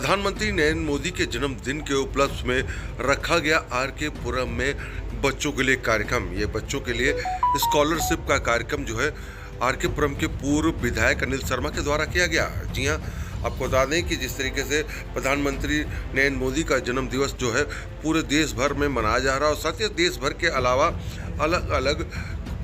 प्रधानमंत्री नरेंद्र मोदी के जन्मदिन के उपलक्ष्य में रखा गया आर.के. पुरम में बच्चों के लिए कार्यक्रम। ये बच्चों के लिए स्कॉलरशिप का कार्यक्रम जो है आर.के. पुरम के पूर्व विधायक अनिल शर्मा के द्वारा किया गया। जी हाँ, आपको बता दें कि जिस तरीके से प्रधानमंत्री नरेंद्र मोदी का जन्म दिवस जो है पूरे देश भर में मनाया जा रहा है और साथ ही देश भर के अलावा अलग अलग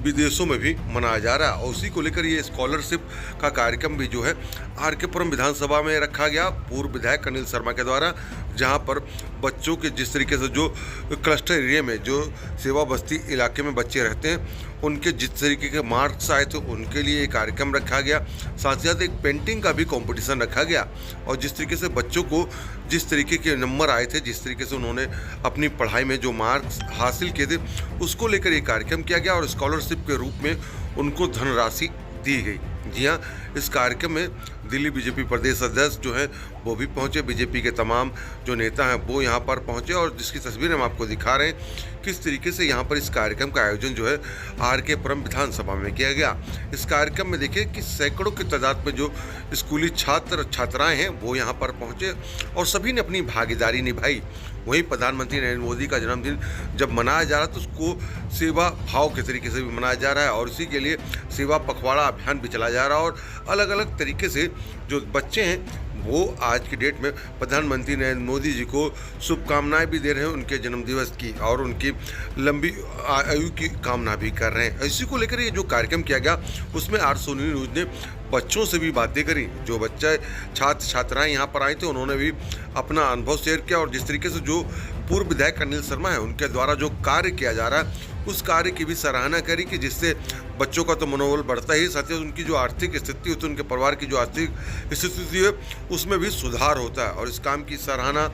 विदेशों में भी मनाया जा रहा है और उसी को लेकर ये स्कॉलरशिप का कार्यक्रम भी जो है आर.के. पुरम विधानसभा में रखा गया पूर्व विधायक अनिल शर्मा के द्वारा, जहां पर बच्चों के जिस तरीके से जो क्लस्टर एरिया में जो सेवा बस्ती इलाके में बच्चे रहते हैं उनके जिस तरीके के मार्क्स आए थे उनके लिए एक कार्यक्रम रखा गया। साथ ही साथ एक पेंटिंग का भी कंपटीशन रखा गया और जिस तरीके से बच्चों को जिस तरीके के नंबर आए थे, जिस तरीके से उन्होंने अपनी पढ़ाई में जो मार्क्स हासिल किए थे उसको लेकर ये कार्यक्रम किया गया और स्कॉलरशिप के रूप में उनको धनराशि दी गई। जी हाँ, इस कार्यक्रम में दिल्ली बीजेपी प्रदेश अध्यक्ष जो है वो भी पहुंचे, बीजेपी के तमाम जो नेता हैं वो यहाँ पर पहुंचे और जिसकी तस्वीर हम आपको दिखा रहे हैं किस तरीके से यहाँ पर इस कार्यक्रम का आयोजन जो है आर.के. पुरम विधानसभा में किया गया। इस कार्यक्रम में देखिए कि सैकड़ों की तादाद में जो स्कूली छात्र छात्राएं हैं वो यहाँ पर पहुँचे और सभी ने अपनी भागीदारी निभाई। वहीं प्रधानमंत्री नरेंद्र मोदी का जन्मदिन जब मनाया जा रहा है तो उसको सेवा भाव के तरीके से भी मनाया जा रहा है और इसी के लिए सेवा पखवाड़ा अभियान भी चलाया जा रहा है और अलग अलग तरीके से जो बच्चे हैं वो आज की डेट में प्रधानमंत्री नरेंद्र मोदी जी को शुभकामनाएं भी दे रहे हैं उनके जन्मदिवस की और उनकी लंबी आयु की कामना भी कर रहे हैं। इसी को लेकर ये जो कार्यक्रम किया गया उसमें आर सोनी न्यूज़ ने बच्चों से भी बातें करी। जो बच्चे छात्र छात्राएं यहाँ पर आए थे उन्होंने भी अपना अनुभव शेयर किया और जिस तरीके से जो पूर्व विधायक अनिल शर्मा है उनके द्वारा जो कार्य किया जा रहा है उस कार्य की भी सराहना करी कि जिससे बच्चों का तो मनोबल बढ़ता ही, साथ ही उनकी जो आर्थिक स्थिति होती है, उनके परिवार की जो आर्थिक स्थिति है उसमें भी सुधार होता है और इस काम की सराहना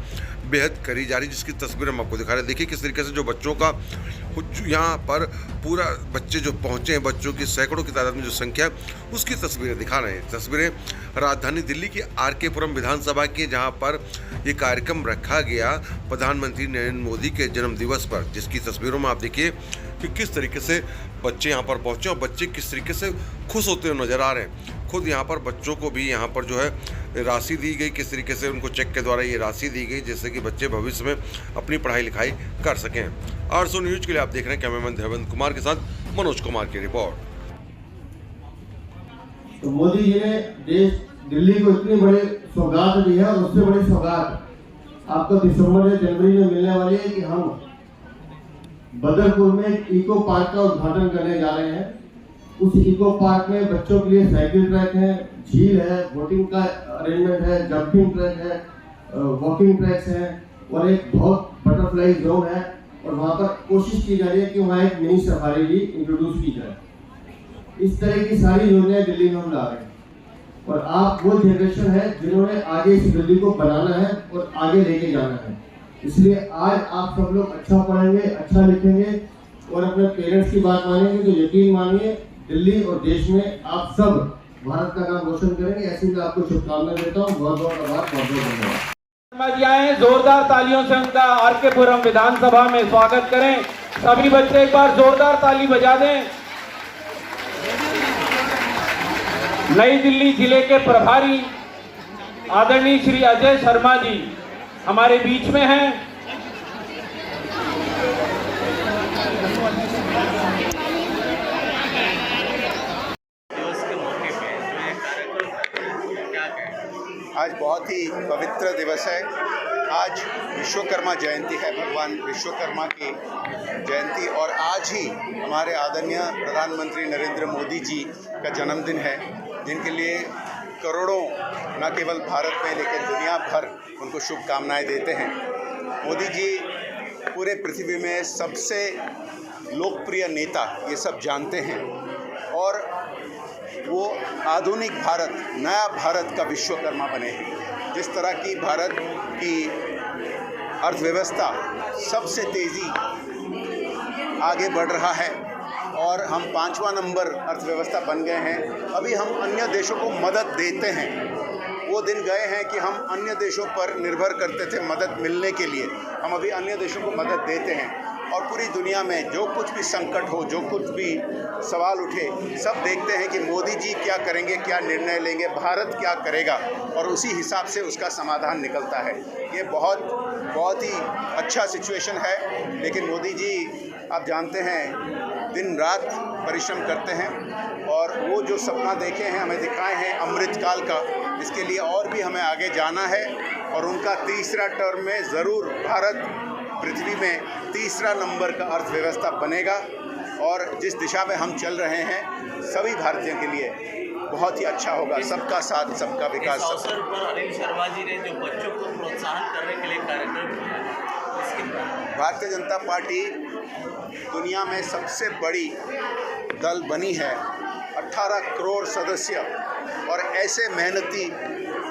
बेहद करी जा रही, जिसकी तस्वीर हम आपको दिखा रहे हैं। देखिए किस तरीके से जो बच्चों का यहाँ पर पूरा बच्चे जो पहुँचे हैं, बच्चों की सैकड़ों की तादाद में जो संख्या है उसकी तस्वीरें दिखा रहे हैं। तस्वीरें राजधानी दिल्ली की आर.के. पुरम विधानसभा की, जहाँ पर ये कार्यक्रम रखा गया प्रधानमंत्री नरेंद्र मोदी के जन्म दिवस पर, जिसकी तस्वीरों में आप देखिए कि किस तरीके से बच्चे यहाँ पर पहुँचे और बच्चे किस तरीके से खुश होते हुए नजर आ रहे हैं। खुद यहाँ पर बच्चों को भी यहाँ पर जो है राशि दी गई, किस तरीके से उनको चेक के द्वारा ये राशि दी गई जिससे कि बच्चे भविष्य में अपनी पढ़ाई लिखाई कर सकें। आरसो न्यूज़ के लिए आप देख रहे हैं कैमरामैन देवेंद्र कुमार के साथ मनोज कुमार की रिपोर्ट। तो मोदी जी ने दिल्ली को इतनी बड़ी सौगात दी है और उससे बड़ी सौगात आपको दिसंबर या जनवरी में मिलने वाली है कि हम बदरपुर में एक इको पार्क का उद्घाटन करने जा रहे हैं। उस इको पार्क में बच्चों के लिए साइकिल ट्रैक है, झील है, बोटिंग का अरेंजमेंट है, जंपिंग ट्रैक है, वॉकिंग ट्रैक्स है और एक बहुत बटरफ्लाई जोन है और वहाँ पर कोशिश की जा रही है कि वहाँ एक मिनी सफारी भी इंट्रोड्यूस की जाए। इस तरह की सारी योजनाएं दिल्ली में हम ला रहे हैं और आप वो जनरेशन है जिन्होंने आगे इस दिल्ली को बनाना है और आगे लेके जाना है। इसलिए आज आप सब लोग अच्छा पढ़ेंगे, अच्छा लिखेंगे और अपने पेरेंट्स की बात मानेंगे तो यकीन मानिए दिल्ली और देश में आप सब भारत का नाम रोशन करेंगे। ऐसी मैं आपको शुभकामनाएं देता हूँ। बहुत बहुत आभार, बहुत बहुत धन्यवाद। जोरदार तालियों से उनका आर.के. पुरम विधानसभा में स्वागत करें। सभी बच्चे एक बार जोरदार ताली बजा दें। नई दिल्ली जिले के प्रभारी आदरणीय श्री अजय शर्मा जी हमारे बीच में हैं। आज बहुत ही पवित्र दिवस है। आज विश्वकर्मा जयंती है, भगवान विश्वकर्मा की जयंती और आज ही हमारे आदरणीय प्रधानमंत्री नरेंद्र मोदी जी का जन्मदिन है, जिनके लिए करोड़ों न केवल भारत में लेकिन दुनिया भर उनको शुभकामनाएं देते हैं। मोदी जी पूरे पृथ्वी में सबसे लोकप्रिय नेता, ये सब जानते हैं और वो आधुनिक भारत, नया भारत का विश्वकर्मा बने हैं। जिस तरह की भारत की अर्थव्यवस्था सबसे तेज़ी आगे बढ़ रहा है और हम 5वां नंबर अर्थव्यवस्था बन गए हैं। अभी हम अन्य देशों को मदद देते हैं। वो दिन गए हैं कि हम अन्य देशों पर निर्भर करते थे मदद मिलने के लिए। हम अभी अन्य देशों को मदद देते हैं और पूरी दुनिया में जो कुछ भी संकट हो, जो कुछ भी सवाल उठे, सब देखते हैं कि मोदी जी क्या करेंगे, क्या निर्णय लेंगे, भारत क्या करेगा, और उसी हिसाब से उसका समाधान निकलता है। ये बहुत ही अच्छा सिचुएशन है। लेकिन मोदी जी, आप जानते हैं, दिन रात परिश्रम करते हैं और वो जो सपना देखे हैं, हमें दिखाए हैं अमृतकाल का, इसके लिए और भी हमें आगे जाना है। और उनका तीसरा टर्म में ज़रूर भारत पृथ्वी में तीसरा नंबर का अर्थव्यवस्था बनेगा। और जिस दिशा में हम चल रहे हैं, सभी भारतीयों के लिए बहुत ही अच्छा होगा। सबका साथ, सबका विकास। इस अवसर पर अनिल शर्मा जी ने जो बच्चों को प्रोत्साहन करने के लिए कार्यक्रम किया, भारतीय जनता पार्टी दुनिया में सबसे बड़ी दल बनी है। 18 करोड़ सदस्य और ऐसे मेहनती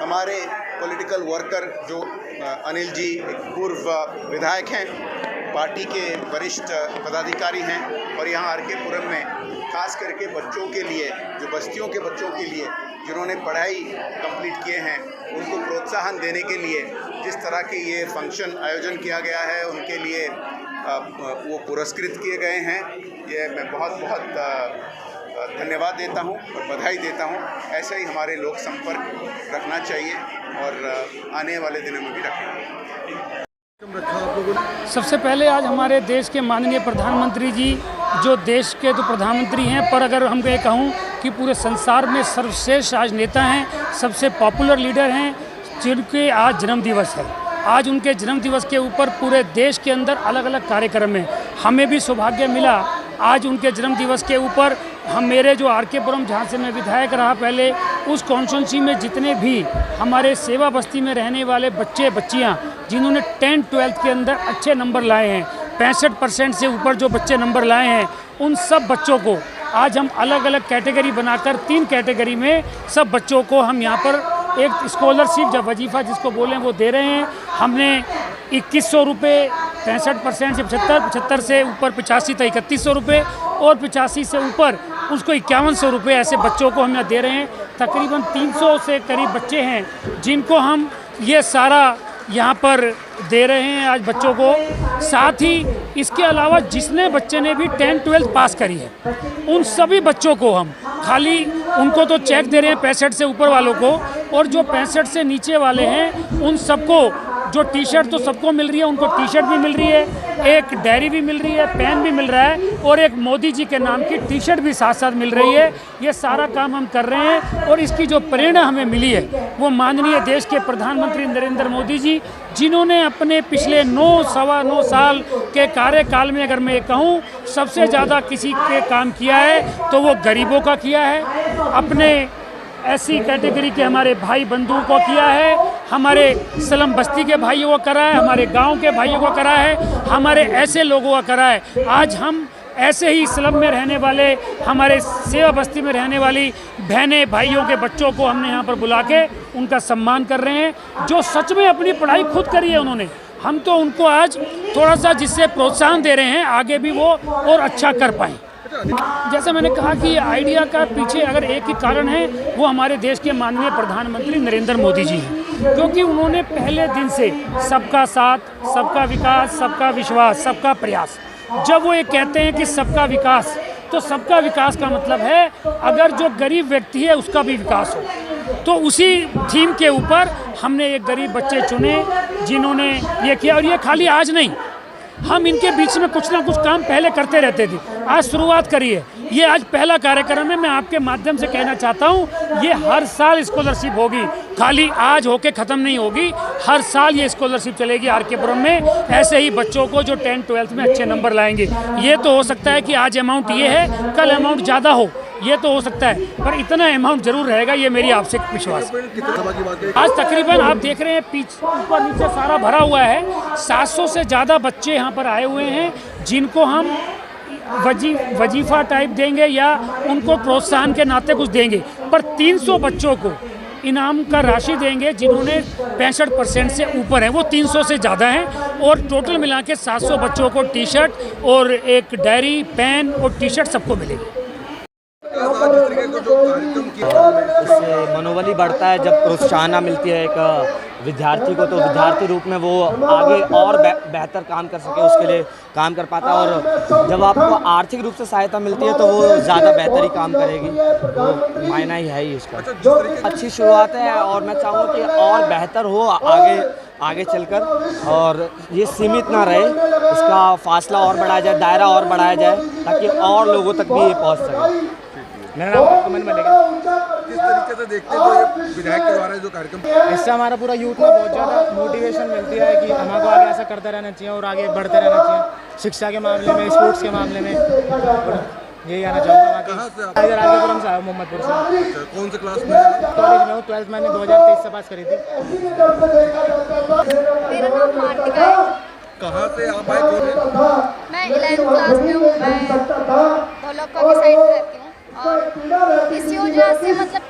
हमारे पॉलिटिकल वर्कर जो अनिल जी एक पूर्व विधायक हैं, पार्टी के वरिष्ठ पदाधिकारी हैं, और यहाँ आर.के. पुरम में खास करके बच्चों के लिए, जो बस्तियों के बच्चों के लिए जिन्होंने पढ़ाई कंप्लीट किए हैं, उनको प्रोत्साहन देने के लिए जिस तरह के ये फंक्शन आयोजन किया गया है, उनके लिए वो पुरस्कृत किए गए हैं। ये मैं बहुत धन्यवाद देता हूँ और बधाई देता हूँ। ऐसे ही हमारे लोग संपर्क रखना चाहिए और आने वाले दिनों में भी रखें। सबसे पहले आज हमारे देश के माननीय प्रधानमंत्री जी, जो देश के तो प्रधानमंत्री हैं, पर अगर हम ये कहूँ कि पूरे संसार में सर्वश्रेष्ठ आज नेता हैं, सबसे पॉपुलर लीडर हैं, जिनके आज जन्मदिवस है। आज उनके जन्मदिवस के ऊपर पूरे देश के अंदर अलग अलग कार्यक्रम हैं। हमें भी सौभाग्य मिला आज उनके जन्मदिवस के ऊपर मेरे जो आर.के. पुरम, जहाँ से मैं विधायक रहा पहले, उस कॉन्स्टिट्यूंसी में जितने भी हमारे सेवा बस्ती में रहने वाले बच्चे बच्चियाँ जिन्होंने 10th-12th के अंदर अच्छे नंबर लाए हैं, 65% से ऊपर जो बच्चे नंबर लाए हैं, उन सब बच्चों को आज हम अलग अलग कैटेगरी बनाकर 3 कैटेगरी में सब बच्चों को हम यहाँ पर एक स्कॉलरशिप, जब वजीफ़ा जिसको बोलें वो दे रहे हैं। हमने 2100 रुपये 65% से 75 से ऊपर 85 तक 3100 रुपये, और 85 से ऊपर उसको 5100 रुपये, ऐसे बच्चों को हम यहाँ दे रहे हैं। तकरीबन 300 से करीब बच्चे हैं जिनको हम ये सारा यहाँ पर दे रहे हैं आज बच्चों को। साथ ही इसके अलावा जिसने बच्चे ने भी 10th-12th पास करी है, उन सभी बच्चों को हम खाली उनको तो चेक दे रहे हैं 65 से ऊपर वालों को, और जो 65 से नीचे वाले हैं उन सबको जो टी शर्ट तो सबको मिल रही है, उनको टी शर्ट भी मिल रही है, एक डायरी भी मिल रही है, पेन भी मिल रहा है, और एक मोदी जी के नाम की टी शर्ट भी साथ साथ मिल रही है। ये सारा काम हम कर रहे हैं और इसकी जो प्रेरणा हमें मिली है वो माननीय देश के प्रधानमंत्री नरेंद्र मोदी जी, जिन्होंने अपने पिछले 9-9.25 साल के कार्यकाल में, अगर मैं कहूँ, सबसे ज़्यादा किसी के काम किया है तो वो गरीबों का किया है, अपने ऐसी कैटेगरी के हमारे भाई बंधुओं को किया है, हमारे स्लम बस्ती के भाइयों को करा है, हमारे गांव के भाइयों को करा है, हमारे ऐसे लोगों को करा है। आज हम ऐसे ही स्लम में रहने वाले, हमारे सेवा बस्ती में रहने वाली बहनें भाइयों के बच्चों को हमने यहाँ पर बुला के उनका सम्मान कर रहे हैं, जो सच में अपनी पढ़ाई खुद करी है उन्होंने। हम तो उनको आज थोड़ा सा जिससे प्रोत्साहन दे रहे हैं, आगे भी वो और अच्छा कर पाएँ। जैसे मैंने कहा कि आइडिया का पीछे अगर एक ही कारण है, वो हमारे देश के माननीय प्रधानमंत्री नरेंद्र मोदी जी हैं, क्योंकि उन्होंने पहले दिन से सबका साथ, सबका विकास, सबका विश्वास, सबका प्रयास, जब वो ये कहते हैं कि सबका विकास, तो सबका विकास का मतलब है अगर जो गरीब व्यक्ति है उसका भी विकास हो। तो उसी थीम के ऊपर हमने एक गरीब बच्चे चुने जिन्होंने ये किया, और ये खाली आज नहीं, हम इनके बीच में कुछ ना कुछ काम पहले करते रहते थे। आज शुरुआत करी है, ये आज पहला कार्यक्रम है। मैं आपके माध्यम से कहना चाहता हूँ, ये हर साल स्कॉलरशिप होगी, खाली आज होके ख़त्म नहीं होगी, हर साल ये स्कॉलरशिप चलेगी आर.के. पुरम में। ऐसे ही बच्चों को जो 10th-12th में अच्छे नंबर लाएंगे, ये तो हो सकता है कि आज अमाउंट ये है, कल अमाउंट ज़्यादा हो, ये तो हो सकता है, पर इतना अमाउंट जरूर रहेगा, ये मेरी आपसे विश्वास है। आज तकरीबन आप देख रहे हैं ऊपर नीचे सारा भरा हुआ है, 700 से ज़्यादा बच्चे यहाँ पर आए हुए हैं, जिनको हम वजीफ़ा टाइप देंगे या उनको प्रोत्साहन के नाते कुछ देंगे, पर 300 बच्चों को इनाम का राशि देंगे जिन्होंने 65% से ऊपर है, वो 300 से ज़्यादा हैं, और टोटल मिला के 700 बच्चों को टी शर्ट और एक डायरी, पेन और टी शर्ट सबको मिलेगी। उससे मनोबल ही बढ़ता है जब प्रोत्साहन मिलती है, एक विद्यार्थी को, तो विद्यार्थी रूप में वो आगे और बेहतर काम कर सके, उसके लिए काम कर पाता है। और जब आपको आर्थिक रूप से सहायता मिलती है तो वो ज़्यादा बेहतरी काम करेगी, तो मायना ही है ही इसका। अच्छी शुरुआत है और मैं चाहूँगा कि और बेहतर हो आगे चलकर, और ये सीमित ना रहे, इसका फासला और बढ़ाया जाए, दायरा और बढ़ाया जाए, ताकि और लोगों तक भी ये पहुँच सके। मेरा नाम अमन मलिक है। किस तरीके से देखते हैं जो विधायक के द्वारा जो कार्यक्रम, इससे हमारा पूरा यूथ में बहुत ज़्यादा मोटिवेशन मिलती है कि हमको आगे ऐसा करते रहना चाहिए और आगे बढ़ते रहना चाहिए, शिक्षा के मामले में, स्पोर्ट्स के मामले में। यही कहना चाहूँगा। कहाँ से आप? इधर आगे से मोहम्मदपुर से। कौन से क्लास में? कॉलेज में हूँ, 12th मैंने 2023 से पास करी थी। मेरा नाम मार्टिका है। कहाँ से आप आए? मैं 11th क्लास में हूँ। मैं ढोलक की साइड में रहती हूँ और इस योजना से मतलब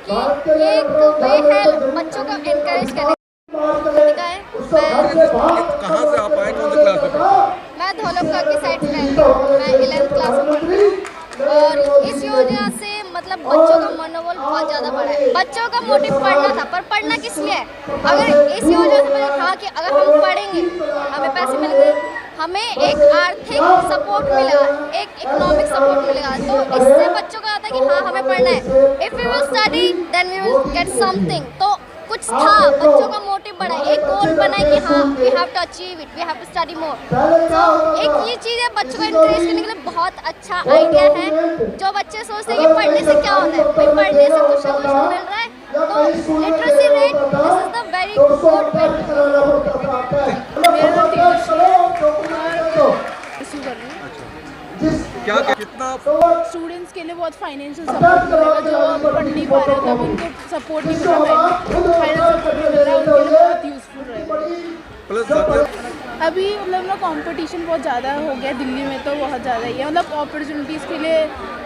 कि ये एक वे है बच्चों को एनकरेज करने का है। कहाँ से आप आए? कौन से क्लास में पढ़ते हैं? मैं ढोलक की साइड से रहती हूँ। मैं 11th क्लास में पढ़ती हूँ और इस योजना से मतलब बच्चों का मनोबल बहुत ज़्यादा बढ़ा है। बच्चों का मोटिव पढ़ना था, पर पढ़ना किस लिए है? अगर इस योजना से मुझे कहा कि अगर हम पढ़ेंगे, हमें पैसे मिलेंगे, हमें एक आर्थिक सपोर्ट मिलेगा, एक इकोनॉमिक सपोर्ट मिलेगा, तो इससे बच्चों को आता है कि हाँ हमें पढ़ना है। If we will study then we will get something. तो कुछ था, बच्चों का मोटिव बढ़ा, एक गोल बना है कि हाँ we have to achieve it, we have to study more. तो एक ये चीज़ है, बच्चों को इंकरेज करने के लिए बहुत अच्छा आइडिया है। जो बच्चे सोचते हैं कि पढ़ने से क्या होता है, भाई पढ़ने से कुछ ना कुछ मिल रहा है, तो literacy rate this is the very good way. क्या कितना स्टूडेंट्स के लिए बहुत फाइनेंशियल सपोर्ट मिलेगा, जो अब पढ़ नहीं पा रहे तब उनको सपोर्ट नहीं मिल रहा है, फाइनेंशियल सपोर्ट नहीं मिल रहा है, उनके लिए बहुत यूज़फुल रहेगा। प्लस अभी मतलब ना कंपटीशन बहुत ज़्यादा हो गया दिल्ली में, तो बहुत ज़्यादा ही है, मतलब अपॉर्चुनिटीज़ के लिए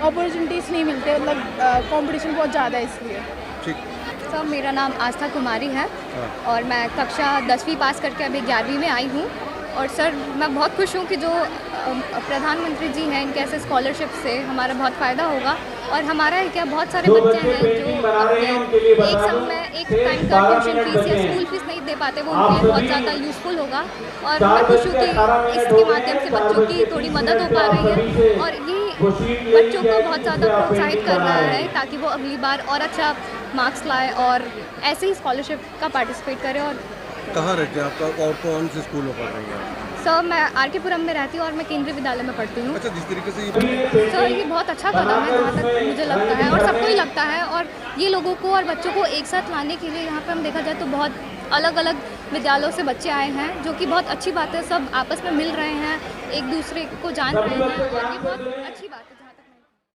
अपॉर्चुनिटीज़ नहीं मिलते, मतलब कंपटीशन बहुत ज़्यादा है इसलिए। ठीक। सर मेरा नाम आस्था कुमारी है और मैं कक्षा 10वीं पास करके अभी 11वीं में आई हूँ। और सर मैं बहुत खुश हूँ कि जो प्रधानमंत्री जी हैं, इनके ऐसे स्कॉलरशिप से हमारा बहुत फ़ायदा होगा। और हमारा क्या बहुत सारे बच्चे हैं जो अपने एक समय एक टाइम का ट्यूशन फीस या स्कूल फीस नहीं दे पाते, वो उनके लिए बहुत ज़्यादा यूज़फुल होगा। और मैं खुश हूँ कि इसके माध्यम से बच्चों की थोड़ी मदद हो पा रही है और ये बच्चों को बहुत ज़्यादा प्रोत्साहित कर रहा है ताकि वो अगली बार और अच्छा मार्क्स लाए और ऐसे ही स्कॉलरशिप का पार्टिसिपेट करें। और कहाँ रहते हैं आपका और कौन से स्कूल में पढ़ रही हैं? सर मैं आर.के. पुरम में रहती हूँ और मैं केंद्रीय विद्यालय में पढ़ती हूँ। अच्छा, जिस तरीके से सर ये बहुत अच्छा कदम है जहाँ तक मुझे लगता है और सबको ही लगता है। और ये लोगों को और बच्चों को एक साथ लाने के लिए यहाँ पर हम देखा जाए तो बहुत अलग अलग विद्यालयों से बच्चे आए हैं, जो कि बहुत अच्छी बात है। सब आपस में मिल रहे हैं, एक दूसरे को जान रहे हैं और ये बहुत अच्छी बात है।